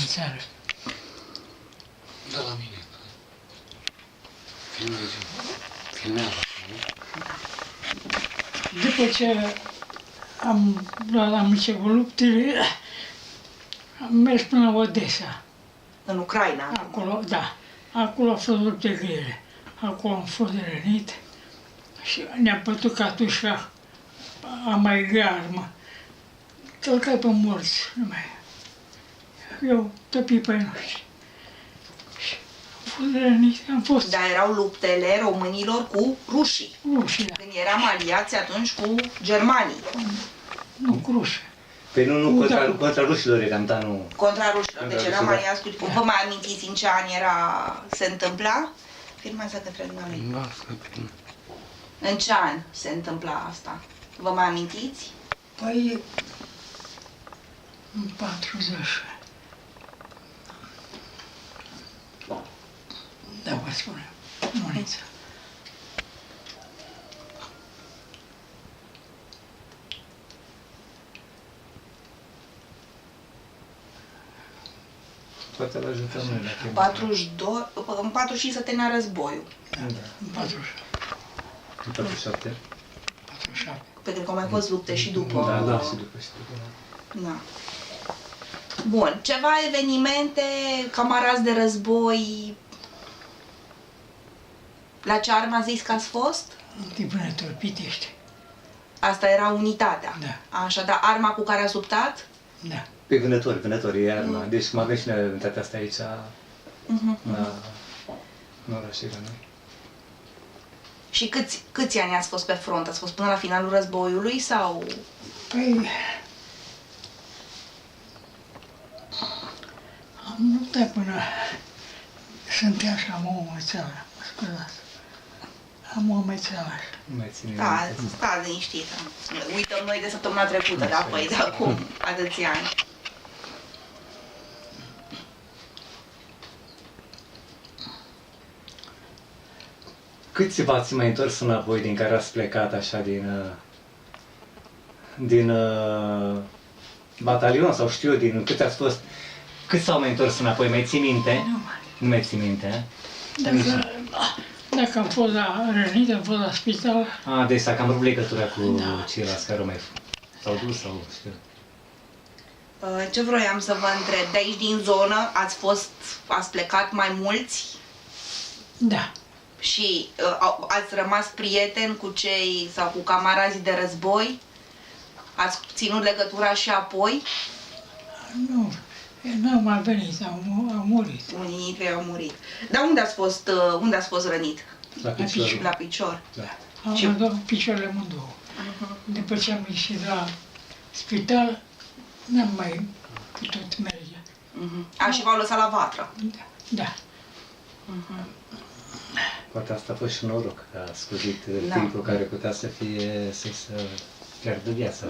țară. Da, la mine. Filmează. După ce am început luptele, am mers până la Odessa. În Ucraina. Acolo, da, acolo au fost lupte grele. Acolo am fost rănit și ne-a pătut catușa a mai grea armă. Călcai pe morți, numai. Eu topi pe noștri. Și am fost rănit, am fost Dar erau luptele românilor cu rușii. rușii, da. Când eram aliați atunci cu germanii. Nu, cu rușii. Păi nu contra rușilor eram, dar nu... Contra rușilor. Contra Deci eram rușilor. aliați cu... Vă mai amintiți în ce an se întâmpla? Filmează către dumneavoastră. În ce an se întâmpla asta? Vă mai amintiți? Păi, în 40. Da, vă spun eu. Muniță. Poate l ajutăm noi dacă e 42, în 45 se termina războiul. Da. În 40. În 47. 47. Pe cred că au mai fost lupte și după. Da, și după. Da. Bun, ceva evenimente, camarazi de război. La ce armă a zis că ați fost? În timpul Pitești. Asta era unitatea. Da. Așa, dar arma cu care ați luptat? Da. Pe vânători e arma. Deci mă avem și noi unitatea asta aici, în orașul la noi. Și câți ani ați fost pe front? Ați fost până la finalul războiului sau... Păi, am luptat până sunt așa, am o mățeală, mă scuzați. Am o mățeală. Nu mai ține Da, minte. stați liniștită. Uităm noi de săptămâna trecută, da, păi, de acum, atâția ani. Câți v-ați mai întors înapoi din care ați plecat așa din batalion sau știu eu, din cât ați fost? Cât s-au mai întors înapoi? Mai ții minte? Nu mai. Nu mai ții minte, Dacă am fost rănit, am fost la spital, deci s-a cam rupt legătura cu Da. ceilalți care s-au dus sau știu. Ce vroiam să vă întreb? De aici din zonă ați plecat mai mulți da. și ați rămas prieteni cu cei sau cu camarazii de război? Ați ținut legătura și apoi? Nu, n-am mai venit, am murit. Unii dintre ei au murit. Dar unde ați fost rănit? La picior. La picior. Da. Am rămas picioarele amândouă. După ce am ieșit la spital, n-am mai putut merge. Și v-au lăsat la vatră. Da. Poate asta a fost și noroc, că a scuzit Da. timpul care putea să fie, să pierdă viața.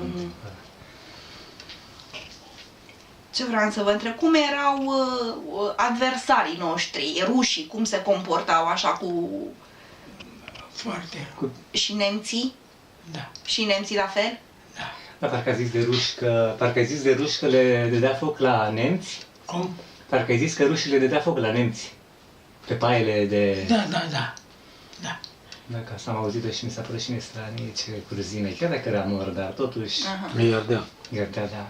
Ce vreau să vă întreb? Cum erau adversarii noștri, rușii? Cum se comportau așa cu... Foarte. Și nemții? Da. Și nemții la fel? Da, parcă ai zis de ruși că le dădea foc la nemți. Cum? Parcă ai zis că rușii le dădea foc la nemți. Pe paiele de... Da. Da, că asta am auzit-o și mi s-a părut și mie stranie, ce curzime. Chiar dacă era mor, dar totuși... Miliardea. Iertea, da.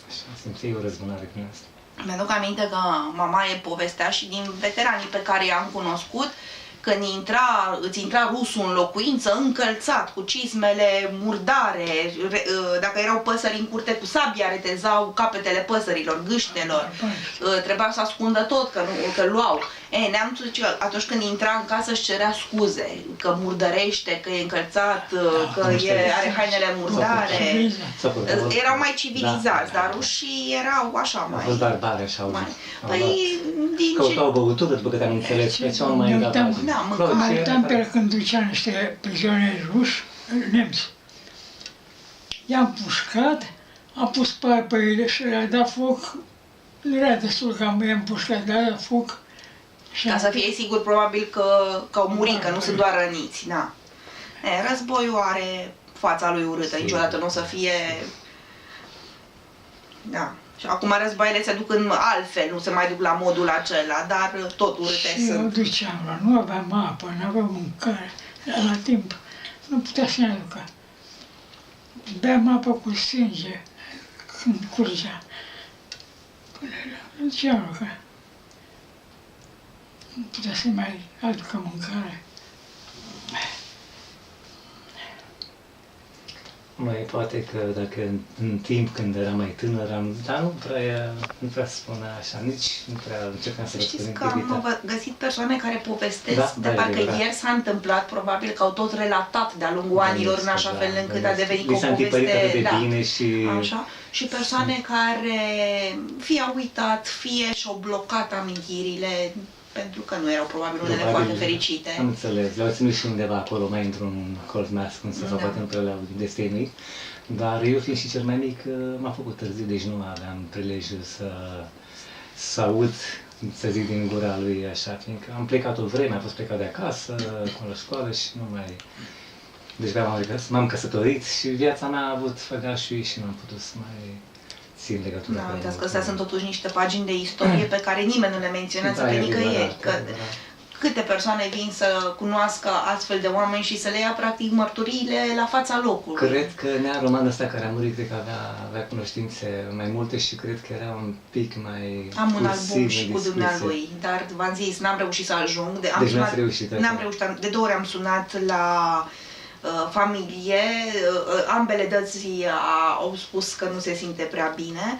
Așa, simțeai o răzbunare prin asta. Mi-aduc aminte că mama e povestea și din veteranii pe care i-am cunoscut, când îți intra rusul în locuință, încălțat, cu cizmele murdare, dacă erau păsări în curte, cu sabia retezau capetele păsărilor, gâștelor, trebuia să ascundă tot, că luau. Neamțul zice, atunci când intra în casă își cerea scuze, că murdărește, că e încălțat, că are hainele murdare. Erau mai civilizați, dar rușii erau așa Au mai... fost barbare, așa au zis. Păi, din ce... Căutau băutură, după câte am înțeles, pe ce mai dat. Mă uitam pe când ducea niște prizonieri ruși, nemți. I-am pușcat, am pus pe ele și le-a dat foc. Nu era destul că i-am pușcat, le-a dat foc. Ca să fie sigur, probabil că au murit, că nu sunt doar răniți, da. Războiul are fața lui urâtă, niciodată nu o să fie... Da. Și acum războaiele se duc în altfel, nu se mai duc la modul acela, dar tot urâte Și eu sunt. duceam la, nu aveam apă, nu aveam mâncare, la timp nu putea să ne aducă. Beam apă cu sânge când curgea. Până la duceam că nu putea să mai aducă mâncare. Mai poate că dacă în timp când eram mai tânăr, dar nu prea spunea așa, nici nu prea încercam să Știți răspund că am găsit persoane care povestesc de parcă ieri s-a întâmplat, probabil că au tot relatat de-a lungul anilor în așa fel încât a devenit o poveste, de bine și... așa, și persoane care fie au uitat, fie și-au blocat amintirile, pentru că nu erau probabil unele foarte fericite. Am înțeles, le-au ținut și undeva acolo, mai într-un colț mai ascuns, sau poate între le-au destăinuit. Dar eu fiind și cel mai mic, m-a făcut târziu, deci nu aveam prilejul să aud, să zic, din gura lui așa, fiindcă am plecat o vreme, am fost plecat de acasă, la școală și nu mai... Deci m-am căsătorit și viața mea a avut făgașul și nu am putut să mai țin legătura. Da, uitați că astea sunt totuși niște pagini de istorie pe care nimeni nu le menționează pe nicăieri. Câte persoane vin să cunoască astfel de oameni și să le ia practic mărturiile la fața locului. Cred că nea romanul ăsta care a murit, cred că avea cunoștințe mai multe și cred că era un pic mai... Am un album și cu dumnealui, dar v-am zis, n-am reușit să ajung. Deci n-ați reușit. N-am reușit, de 2 ori am sunat la familie, ambele dăți au spus că nu se simte prea bine,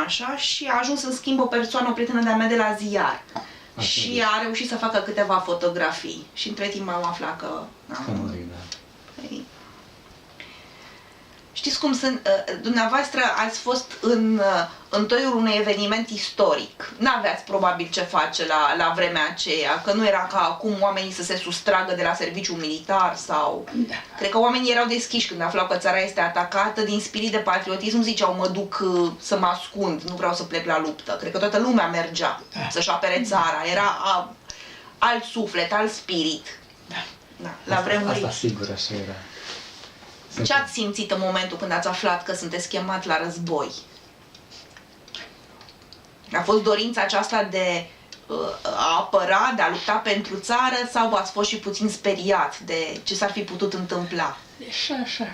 așa, și a ajuns în schimb o persoană, o prietenă de-a mea de la ziar. Și a reușit să facă câteva fotografii. Și între timp am aflat că... Știți cum sunt? Dumneavoastră ați fost în toiul unui eveniment istoric. N-aveați probabil ce face la vremea aceea, că nu era ca acum oamenii să se sustragă de la serviciu militar sau... Da. Cred că oamenii erau deschiși când aflau că țara este atacată, din spirit de patriotism ziceau, mă duc să mă ascund, nu vreau să plec la luptă. Cred că toată lumea mergea să-și apere țara. Era alt suflet, alt spirit. Da. La vremuri... Asta sigur așa era. Ce ați simțit în momentul când ați aflat că sunteți chemat la război? A fost dorința aceasta de a apăra, de a lupta pentru țară sau ați fost și puțin speriat de ce s-ar fi putut întâmpla? Și așa.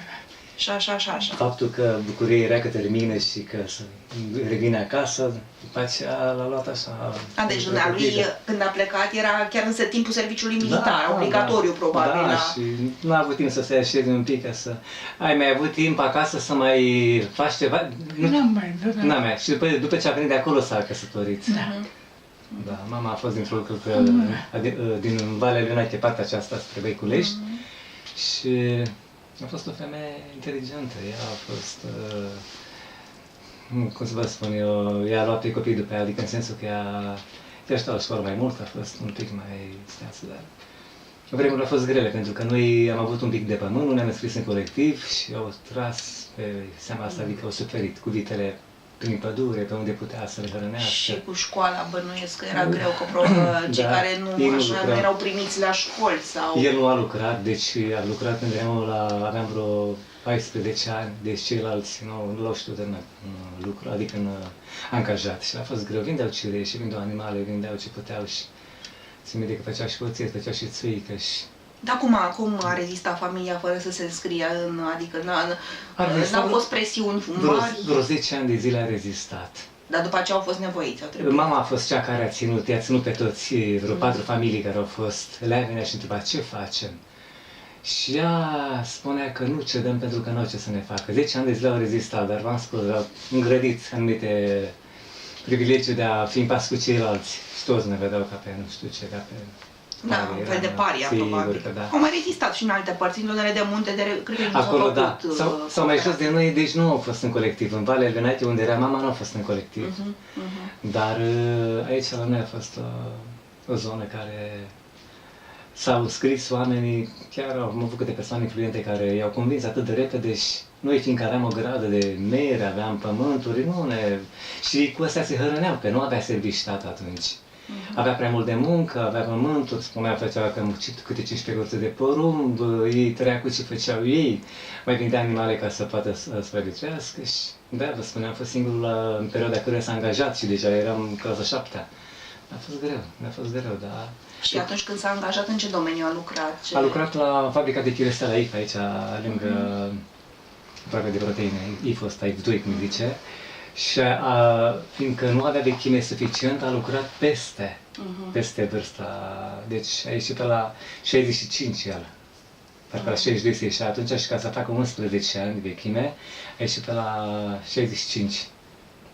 Și așa. Faptul că bucuria era că termină și că revine acasă, după aceea l-a luat așa... Deci dumnealui, când a plecat, era chiar în timpul serviciului militar, obligatoriu probabil. Da, și nu a avut timp să se așeze un pic, să... Ai mai avut timp acasă să mai faci ceva? N-am mai. Și după ce a venit de acolo s-a căsătorit. Da, mama a fost din Valea Leonache, partea aceasta spre Băiculești. Și a fost o femeie inteligentă, ea a fost, cum să vă spun eu, ea a luat pe copii după ea, adică în sensul că ea știa la școală mai mult, a fost un pic mai steață, dar vremurile au fost grele, pentru că noi am avut un pic de pământ, nu ne-am înscris în colectiv și au tras pe seama asta, adică au suferit cu vitele prin pădure, pe unde putea să le hrănească. Și cu școala bănuiesc că era greu, că cei care nu erau primiți la școli sau... El nu a lucrat, deci a lucrat când aveam vreo 14 ani, deci ceilalți nu l-au știut în lucru, adică în angajat. Și a fost greu, vindeau cireși, și vindeau animale, vindeau ce puteau și țin minte că făceau și poție, făceau și țuică și... Dar cum a rezistat familia fără să se înscrie adică n-au fost presiuni mari? Vreo 10 ani de zile a rezistat. Dar după aceea au fost nevoiți, au trebuit. Mama a fost cea care i-a ținut pe toți, vreo 4 familii care au fost. Le-a venit și întreba ce facem. Și ea spunea că nu cedăm pentru că nu au ce să ne facă. 10 ani de zile au rezistat, dar v-am spus, au îngrădit anumite privilegii de a fi în pas cu ceilalți. Și toți ne vedeau ca pe nu știu ce, ca pe... Da, un fel de paria, probabil. Da. Au mai rezistat și în alte părți, în zonele de munte, cred că nu acolo, s-au făcut... Da. Sau mai jos de noi, deci nu au fost în colectiv. În Valea Leonache, unde era mama, nu au fost în colectiv. Dar aici la noi a fost o zonă care s-au scris oamenii, chiar au avut câte persoane influente care i-au convins atât de repede și noi, fiindcă aveam o gradă de mere, aveam pământuri, și cu astea se hărăneau, că nu avea serviciu stat atunci. Avea prea mult de muncă, avea pământuri, spunea, făcea câte 15 gurțe de porumb, ei trăia cu ce făceau ei, mai vindea animale ca să poată să supraviețuiască și Da, vă spun, am fost singurul în perioada care s-a angajat și deja eram în clasa 7-a. Mi-a fost greu, dar... Și atunci când s-a angajat, în ce domeniu a lucrat? A lucrat la fabrica de chirestea la IFA, aici, lângă fabrica de proteine, IFA ăsta, IF2, cum zice. Și fiindcă nu avea vechime suficient, a lucrat peste vârsta. Deci a ieșit pe la 65 el. Parcă la 62 se ieșea atunci și ca să facă 11 ani de vechime, a ieșit pe la 65.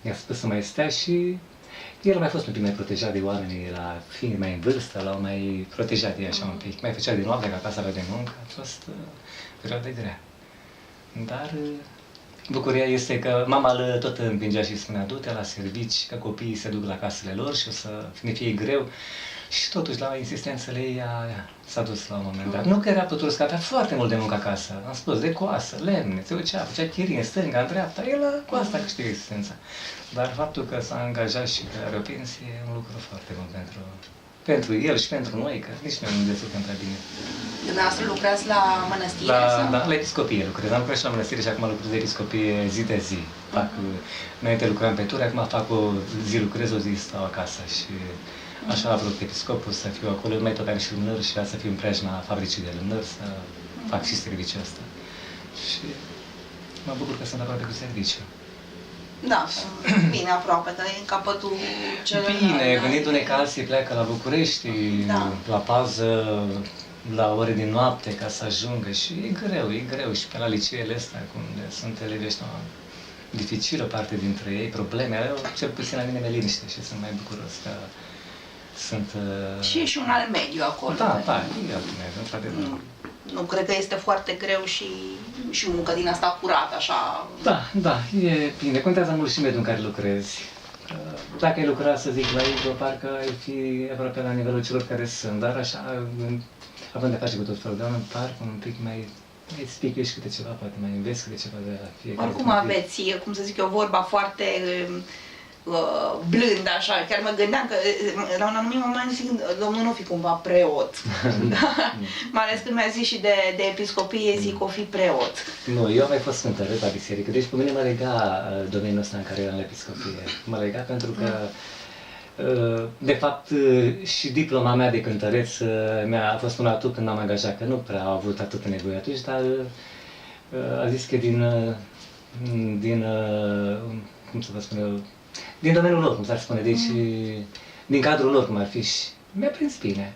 I-a spus să mai stea și el a mai fost un pic mai protejat de oamenii, la fiind mai în vârstă, l-au mai protejat de așa un pic. Mai făcea din noapte, ca acasă avea de muncă, a fost perioadă grea. Dar bucuria este că mama îl tot împingea și spunea, du-te la servici, că copiii se duc la casele lor și o să ne fie greu. Și totuși, la insistențele ei, s-a dus la un moment dat. Nu că era putut să avea foarte mult de muncă acasă. Am spus, de coasă, lemne, se ducea, făcea chirii în stânga, în dreapta, el cu asta câștigă existența. Dar faptul că s-a angajat și că are o pensie e un lucru foarte bun pentru el și pentru noi, că nici noi nu descurcăm prea bine. Dumneavoastră lucrați la mănăstire? La episcopie lucrez. Am lucrat și la mănăstire și acum lucrez de episcopie zi de zi. Înainte lucram pe ture, acum fac o zi lucrez, o zi stau acasă și așa a vrut episcopul să fiu acolo. Mai tot am și lumânări și să fiu în preajma fabricii de lumânări, să fac și serviciul ăsta. Și mă bucur că sunt aproape cu serviciu. Da, bine aproape, dar e în capătul celălalt. Bine, gândindu-ne că alții pleacă la București, la pază, la ore din noapte ca să ajungă și e greu și pe la liceele astea, unde sunt elevi ăștia dificilă parte dintre ei, probleme, eu cel puțin la mine mi-e liniște și sunt mai bucuros că sunt... Și e și un alt mediu acolo. Da, e alt mediu, într-adevăr. Nu cred că este foarte greu și muncă din asta curată, așa... Da, e bine, contează mult și mediul în care lucrezi. Dacă ai lucra, să zic, la Igro, parcă ai fi aproape la nivelul celor care sunt, dar așa, având de face cu tot felul de oameni, parcă un pic mai spicuiești câte ceva, poate mai înveți câte ceva de la fiecare. Oricum aveți, cum să zic eu, vorba foarte blând, așa, chiar mă gândeam că la un anumit moment zic, domnul nu fi cumva preot. Mai ales când mi-a zis și de episcopie, zic că o fi preot. Nu, eu am mai fost cântăret la biserică, deci pe mine mă lega domeniul ăsta în care eram la episcopie. Mă lega pentru că de fapt și diploma mea de cântăreț a fost un atu când m-am angajat, că nu prea au avut atâta nevoie atunci, dar a zis că din cum să vă spun eu, din domeniul lor, cum s-ar spune, deci din cadrul lor, cum ar fi, și mi-a prins bine.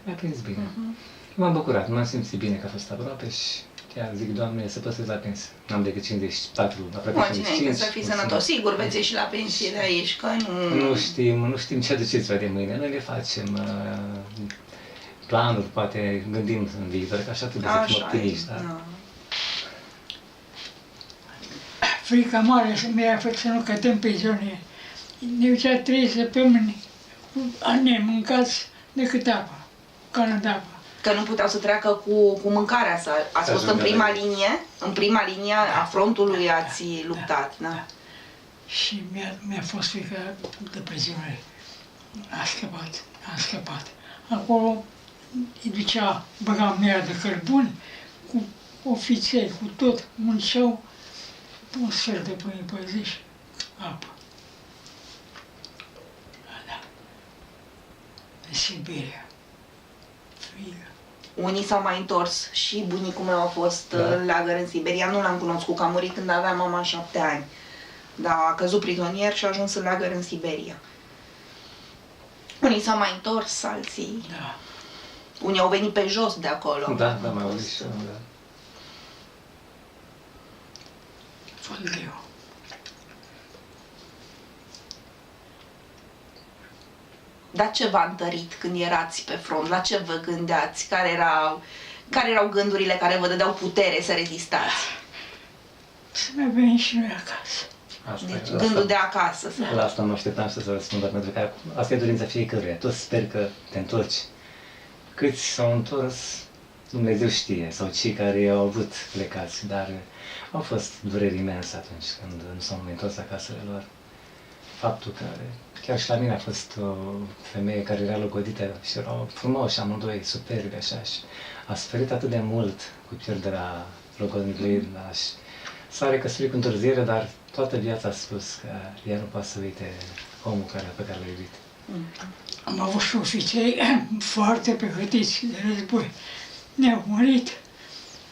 M-am bucurat, m-am simțit bine că a fost aproape și chiar zic, Doamne, să păstrez la pensie. N-am decât 54, aproape 55. Să fii sănătos, sigur veți ieși la pensie de aici, că nu știm ce aduceți de mâine. Noi ne facem planuri, poate gândim în viitor, că așa trebuie să fim optimiști. Da? Frica mare și mi-a făcut să nu cădem prizonieri. Ne ducea 3 săptămâni nemâncați decât apă, cană de apă. Că nu puteau să treacă cu mâncarea. Ați fost în prima linie? În prima linie a frontului ați luptat, da? Și mi-a fost frică de prizonieri. Am scăpat. Acolo îi ducea, băga mea de cărbuni, cu ofițeri, cu tot, munceau un sfert de pâine pe zi și apă. Da. În Siberia. Frigă. Unii s-au mai întors și bunicul meu a fost în lagăr în Siberia. Nu l-am cunoscut, că a murit când avea mama 7 ani. Dar a căzut prizonier și a ajuns în lagăr în Siberia. Unii s-au mai întors, alții... Da. Unii au venit pe jos de acolo. Da, mai auzit și eu, da. Foarte greu. Dar ce v-a întărit când erați pe front? La ce vă gândeați? Care erau gândurile care vă dădeau putere să rezistați? Să mai venim și noi acasă. Deci gândul de acasă. La asta mă așteptam să răspund, pentru că asta e dorința fiecăruia. Toți sper că te întorci. Câți s-au întors, Dumnezeu știe, sau cei care au avut plecați, dar au fost dureri imense atunci când nu s-au mai întors acasele lor. Faptul că chiar și la mine a fost o femeie care era logodită și erau frumoși amândoi, superbi așa, și a suferit atât de mult cu pierderea logodnicului, S-a recăsătorit cu întârziere, dar toată viața a spus că ea nu poate să uite omul pe care l-a iubit. Am avut și ofițeri foarte pregătiți de război. Ne-au murit,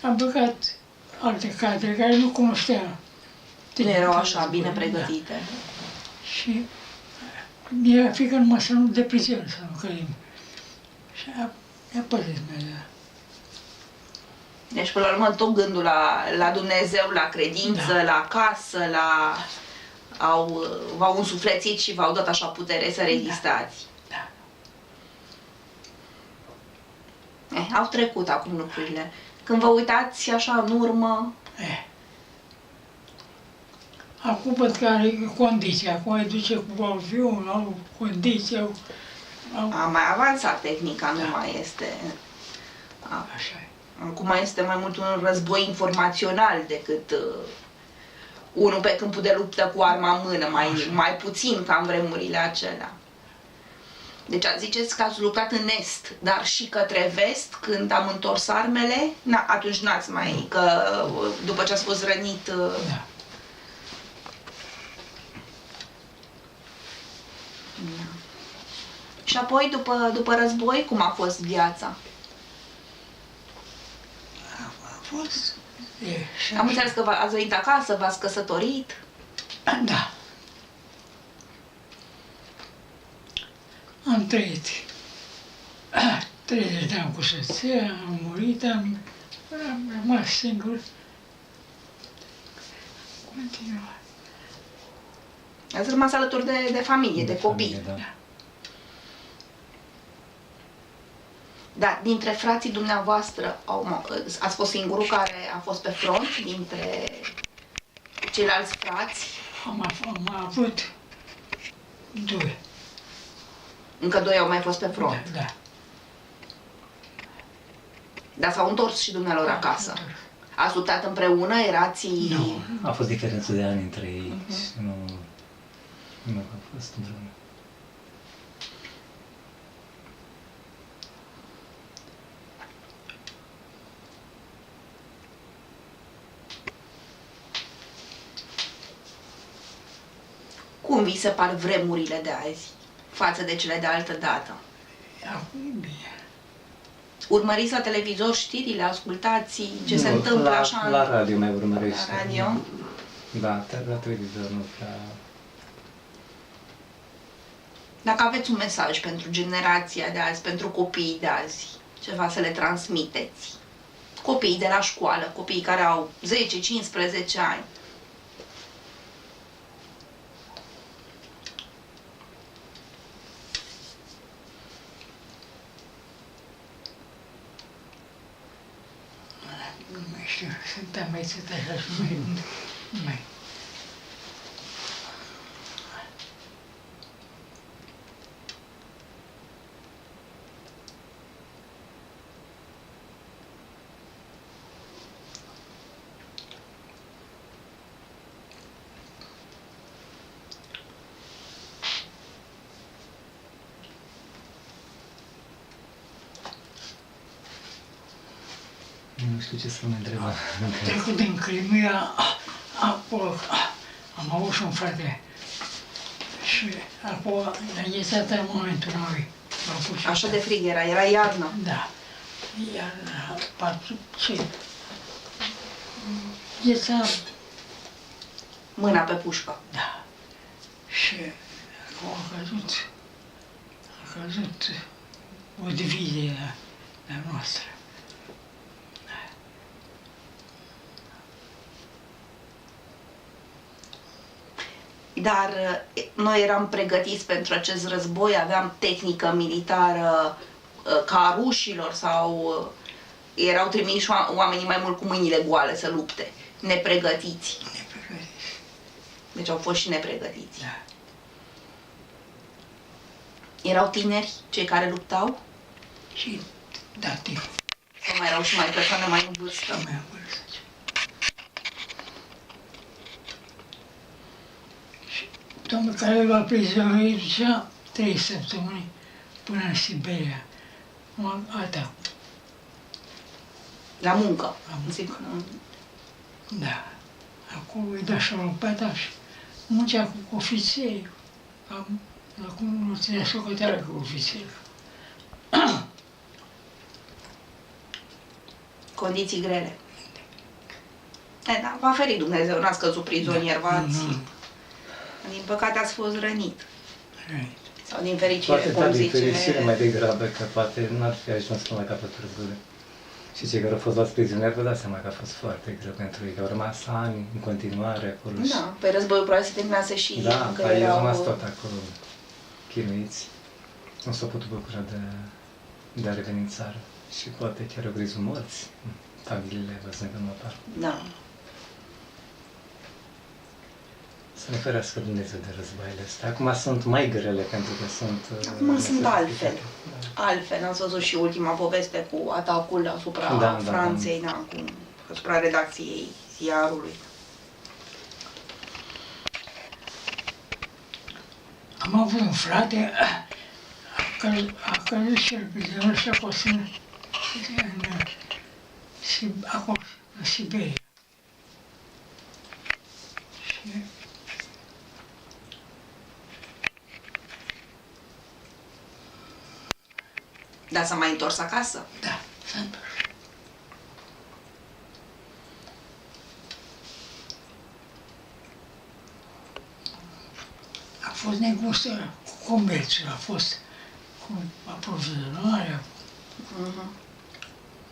am băgat alte cadre care nu cunoșteam. Nu erau așa bine pregătite. Și mi-era frică numai să nu depricem, să nu cădim. Și a păzit Dumnezeu. Deci, până la urmă, tot gândul la Dumnezeu, la credință, la casă, v-au însuflețit și v-au dat așa putere să rezistați. Da. Au trecut acum lucrurile. Când vă uitați așa în urmă, Acum văd că are condiții, acum îi duce cu avion, au condiții, au... a mai avansat tehnica, nu mai este... Așa e. Acum este mai mult un război informațional decât unul pe câmpul de luptă cu arma în mână, mai puțin ca în vremurile acelea. Deci ziceți că ați luptat în est, dar și către vest, când am întors armele, atunci n-ați mai, că după ce ați fost rănit... Da. Și apoi, după război, cum a fost viața? A fost... Am înțeles că ați venit acasă, v-ați căsătorit. Da. Am trăit 30 de ani cu soția, am murit, am rămas singur. Continua. Ați rămas alături de familie, de copii. Familie, da. Da, dintre frații dumneavoastră, ați fost singurul care a fost pe front, dintre ceilalți frați? Am avut 2. Încă 2 au mai fost pe front. Da. Dar s-au întors și dumnealor acasă. Ați luptat împreună? Erați... Nu. A fost diferență de ani între ei și nu a fost împreună. Cum vi se par vremurile de azi față de cele de altă dată? Acum e bine. Urmăriți la televizor știrile, ascultați ce se întâmplă așa La radio mai urmărești. la radio? Da, la televizor nu prea... Dacă aveți un mesaj pentru generația de azi, pentru copiii de azi, ceva să le transmiteți. Copiii de la școală, copiii care au 10-15 ani. Nu mai știu, sunt amețit așa și nu mai... Nu știu ce să mai întreb. Trecut din Crimea, acolo am avut și un frate. Și acolo ne-a înghețat în momentul noi. Așa de frig era iarnă. Da. Iar ce? Îngheța, Mâna pe pușcă. da. Și acolo a căzut o divizie la noastră. Dar noi eram pregătiți pentru acest război, aveam tehnică militară ca rușilor sau erau trimiși oamenii mai mult cu mâinile goale să lupte, nepregătiți. Nepregătiți. Deci au fost și nepregătiți. Da. Erau tineri cei care luptau? Și dativ. Sau mai erau și mai persoane mai în vârstă? Mai am văzut. Și domnul care l-a prizonier ducea 3 săptămâni până în Siberia. Atât. La muncă. La muncă. Da. Acolo îi da și lopata și muncea cu ofițeri. Acum nu ținea socoteală cu ofițeri. Condiții grele. Da, v-a ferit Dumnezeu, n-ați căzut prizonier, din păcate ați fost rănit. Sau din fericire, Poate cum da, din zice. fericire mai degrabă, că poate n-ar fi ajuns până la capătul războiului. Și cei care au fost luați prizonieri, vă dați seama că a fost foarte greu pentru ei, că au rămas ani în continuare acolo. Da, pe războiul probabil se terminase și Da, încă ei au erau... rămas tot acolo, chinuiți. Nu s-au putut bucura de a reveni în țară. Și poate chiar au grizul morți, familiile văzând că nu apar. Da. Să ne ferească Dumnezeu de războaiele astea. Acum sunt mai grele pentru că sunt... Acum sunt necesitate. altfel. Altfel, n-ați văzut și ultima poveste cu atacul asupra Franței, asupra redacției ziarului. Am avut un frate, a căzut și el prizonier și a fost acolo, în Siberia. Și Dar s-a mai întors acasă? da, s-a întors. A fost negustă cu comerțul, a fost cu aprovizionarea,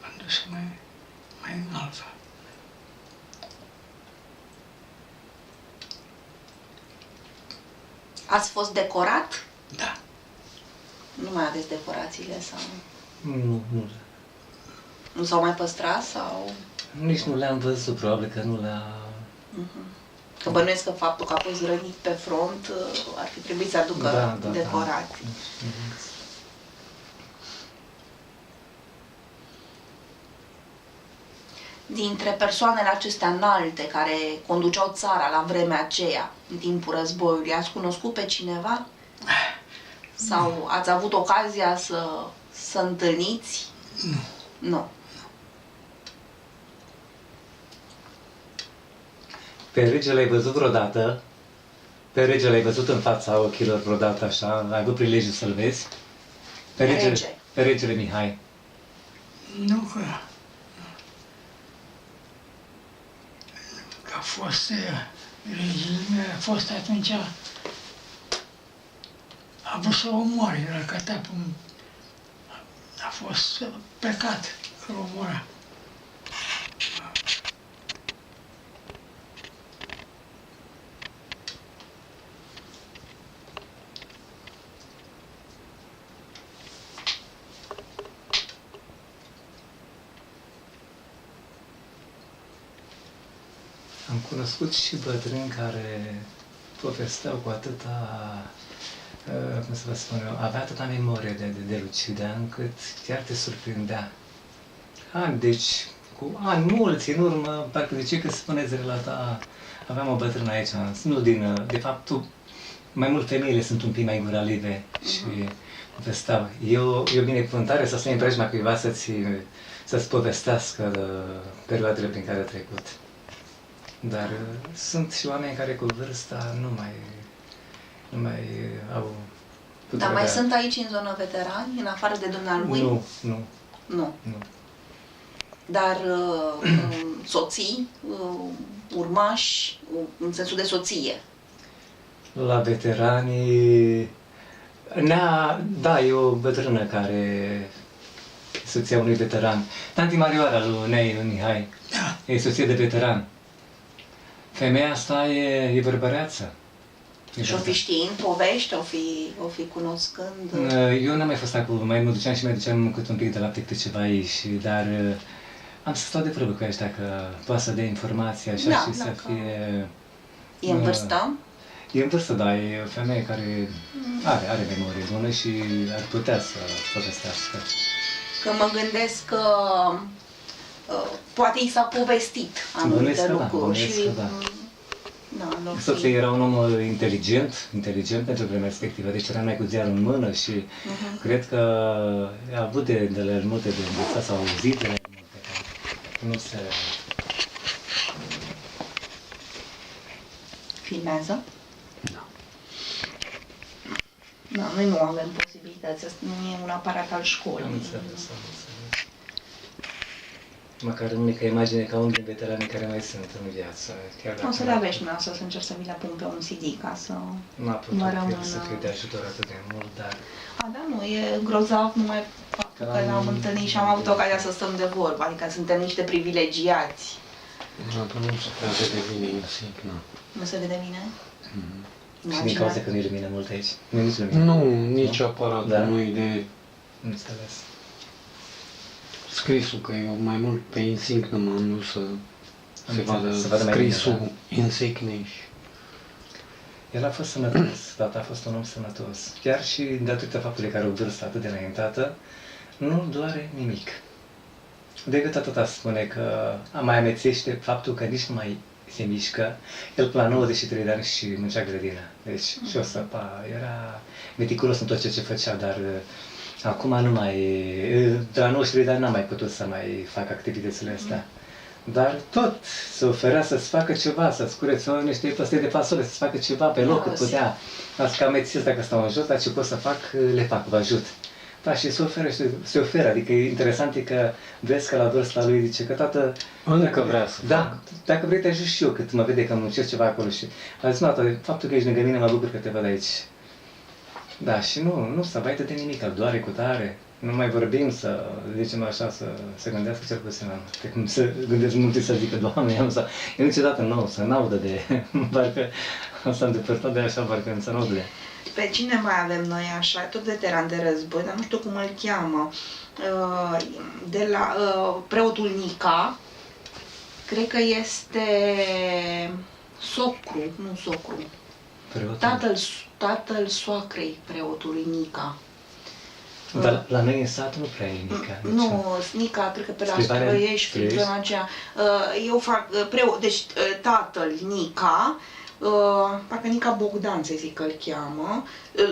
am dus mai în alta. Ați fost decorat? Da, Nu mai aveți decorațiile sau... Nu. Nu s-au mai păstrat sau... Nici nu le-am văzut, probabil că nu le-a... Că bănuiesc că faptul că a fost rănit pe front ar fi trebuit să aducă decorații. Dintre persoanele acestea înalte care conduceau țara la vremea aceea, în timpul războiului, ați cunoscut pe cineva? Sau ați avut ocazia să întâlniți? Nu. Pe regele l-ai văzut vreodată? Pe regele l-ai văzut în fața ochilor vreodată așa? Ai avut prilejul să-l vezi? Pe regele Mihai. Nu că a fost regimul, a fost atunci, a vrut să omoare, l-a cătat a fost plecat că omora. Am cunoscut și bătrâni care povesteau cu atâta, cum să vă spun eu, avea atâta memorie de lucidă, încât chiar te surprindea. Deci, cu ani mulți în urmă, parcă de ce că spuneți relata, aveam o bătrână aici, nu din, de fapt, mai mult femeile sunt un pic mai guralive și povesteau. E o binecuvântare să stai în preajma cuiva să-ți povestească perioadele prin care a trecut. Dar sunt și oameni care cu vârsta nu mai au puterea. Dar mai sunt aici în zonă veterani, în afară de dumnealui? Nu. Dar soții, urmași, în sensul de soție? La veterani... Da, e o bătrână care soția unui veteran. Tanti Marioara lui Nei Mihai, e soție de veteran. Femeia asta e bărbăreață. Și o fi știind povești, o fi cunoscând? Eu n-am mai fost acolo, mai mă duceam cât un pic de lapte, câte ceva aici, dar am să stau de vorbă cu ea dacă poate să dea informații așa și să fie... E în vârstă? E în vârstă, da, e o femeie care are memorie bună și ar putea să povestească. Că mă gândesc că poate i s-a povestit anumite lucruri și... Soțul era un om inteligent pentru vremea respectivă, deci era mai cu ziarul în mână și cred că a avut de la el multe de învățat sau auzit de la el multe, nu se... filmează? Da. Da, noi nu avem posibilități, asta nu e un aparat al școlii. Am înțeles. Măcar în mică imagine ca unul din veteranii care mai sunt în viață. Chiar O să le aveți dumneavoastră, să încerc să vi le pun pe un CD ca să n-a putut vă el rămână... să fie de ajutor atât de mult, dar A, da, nu, e grozav numai faptul că l-am întâlnit și am avut ocazia să stăm de vorbă, adică suntem niște privilegiați. Dar nu se prea vede bine insigna. Nu se vede bine? și din cauza că nu e lumină mult aici. Nu e nici lumină. Nu, nici aparatul Da. nu e de Înțeles. scrisul, că eu mai mult pe insignă m-am dus să se vadă să vadă mai bine, scrisul insignei și El a fost sănătos, tata a fost un om sănătos. Chiar și datorită faptului că are o vârstă atât de înaintată, nu doare nimic. Decât atâta spune că mai amețește faptul că nici nu mai se mișcă. El până la 93 de ani și muncea grădină. Deci și o săpa, era meticulos în tot ceea ce făcea, dar acum nu mai, de la 93 de ani n-am mai putut să mai fac activitățile astea. Dar tot se oferea să-ți facă ceva, să-ți curețe niște păstări de fasole, să-ți facă ceva pe loc, cât putea. Asta că amețesc dacă stau în jos, dar ce pot să fac, le fac, vă ajut. Da, și se oferă, adică e interesant e că vezi că la vârsta lui zice că tată... încă vrea să Da, facă. dacă vrei te ajut și eu cât mă vede că muncesc ceva acolo și... A zis, tată, faptul că ești lângă mine mă bucur că te văd aici. Da, și nu se baită de nimic, doare cu tare. Nu mai vorbim să zicem așa, să gândească cel puțin la noi. Pe cum să gândesc multe să zică, Doamne, eu niciodată nu, să n-audă de... Parcă s-a îndepărtat de așa, parcă nu să n-audă de... Pe cine mai avem noi așa, tot veteran de război, dar nu știu cum îl cheamă, de la preotul Nica, cred că este socru, nu socru, tatăl soacrei preotului Nica. Dar la noi în sat nu prea e Nica. Deci, Nu, Nica, cred că pe la Strivarea Străiești, prin zona aceea. Eu fac preot, deci tatăl Nica, parcă Nica Bogdan, să zic că îl cheamă.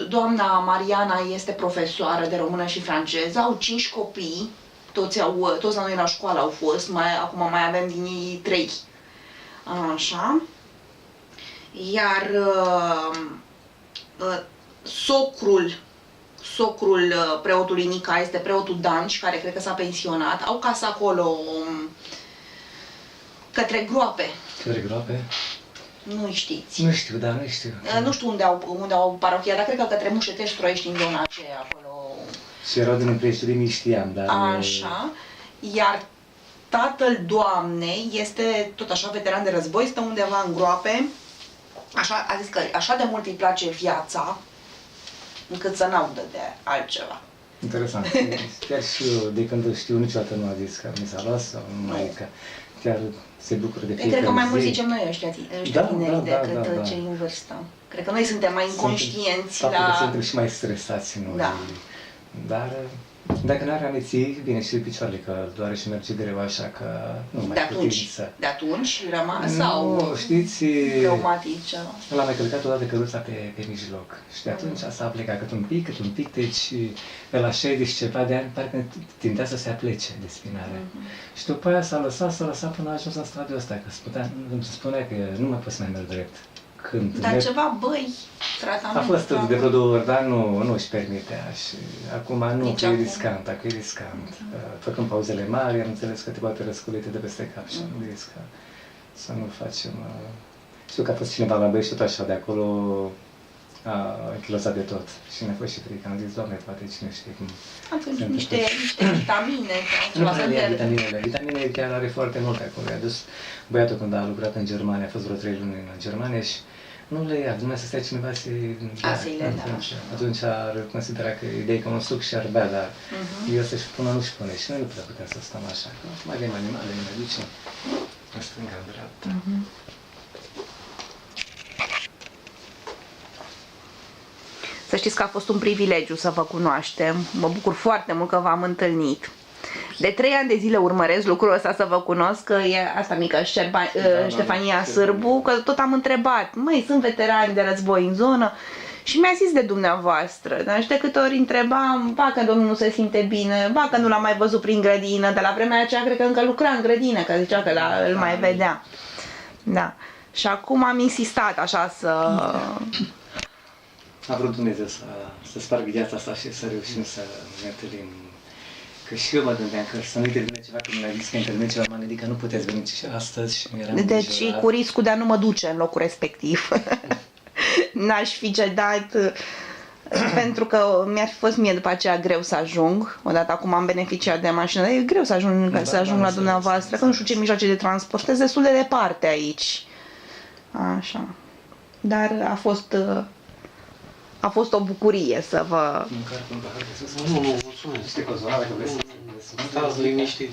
Doamna Mariana este profesoară de română și franceză, au 5 copii, toți la noi la școală au fost, acum mai avem din ei 3. Așa. Iar socrul preotului Nica este preotul Danci, care cred că s-a pensionat. Au casă acolo către Groape. Către Groape? Nu știți. Nu știu, da, nu știu. Nu știu unde au parohia, dar cred că către Mușetești, Stroiești, în zona aceea acolo. Și erau din împrejurimi, știam, dar... Așa. Iar tatăl doamnei este tot așa veteran de război, stă undeva în Groape. Așa, a zis că așa de mult îi place viața, încât să n-audă de altceva. Interesant. Chiar și eu, de când știu, niciodată nu a zis că mi s-a luat sau nu mai că chiar se bucură de fiecare zi. Cred că mai mult zicem noi ăștia tinerii decât cei în vârstă. Cred că noi suntem mai inconștienți Faptul că la... suntem și mai stresați noi. Da. Dar dacă n-are ameții, bine și picioarele, că doare și merge greu, așa că nu mai puteți să... De atunci rămas sau Nu, știți, traumatice? l-am mai călcat odată căruța pe mijloc și de atunci s-a plecat cât un pic, deci pe la 60 ceva de ani parcă tindea să se aplece de spinare. Și după aia s-a lăsat până a ajuns în stadiul ăsta, că îmi spunea că nu mai pot să mai merg drept. Dar ceva băi, tratament... A fost de vreo 2 ori, dar nu își permitea și acum nu, că e riscant, dacă e riscant. Făcând pauzele mari, am înțeles că te poate răsculite de peste cap și nu riscă să nu facem... Știu că a fost cineva la Băiești tot așa de acolo, a închilosat de tot și ne-a fost și frică. Am zis, Doamne, poate cine știe cum... Atunci niște vitamine, nu prea ia vitaminele. Vitaminele chiar are foarte multe acolo. I-a dus băiatul când a lucrat în Germania, a fost vreo 3 luni în Germania și nu le ia, numai să stea cineva să-i dea. Atunci ar considera că ideea e că un suc și ar bea, dar el să-și pună, nu-și pune și noi nu prea putem să stăm așa. Mai avem animale, ne ducem în stânga-dreapta. Să știți că a fost un privilegiu să vă cunoaștem. Mă bucur foarte mult că v-am întâlnit. De 3 ani de zile urmăresc lucrul ăsta să vă cunosc, că e asta mică Ștefania Sârbu, că tot am întrebat, măi, sunt veterani de război în zonă? Și mi-a zis de dumneavoastră, dar și de câte ori întrebam, ba că domnul nu se simte bine, ba că nu l-am mai văzut prin grădină, de la vremea aceea cred că încă lucra în grădină, că zicea că îl mai vedea. Da. Și acum am insistat așa să... A vrut Dumnezeu să spargă viața asta și să reușim să ne întâlnim. Că și eu mă gândeam că să nu-i termine ceva, că mi-a zis că intervine ceva, m-am gândit că nu puteți veni și astăzi și nu eram Deci îngrijorat. cu riscul de a nu mă duce în locul respectiv. N-aș fi cedat, pentru că mi-ar fi fost mie după aceea greu să ajung. Odată acum am beneficiat de mașină, dar e greu să ajung, la dumneavoastră, că nu știu ce mijloace de transport, sunteți destul de departe aici. Așa. Dar a fost o bucurie să vă... Măcar cu un pahar de sus. Nu, mulțumesc. Este cozonac, dacă vreți să... Stați liniștit.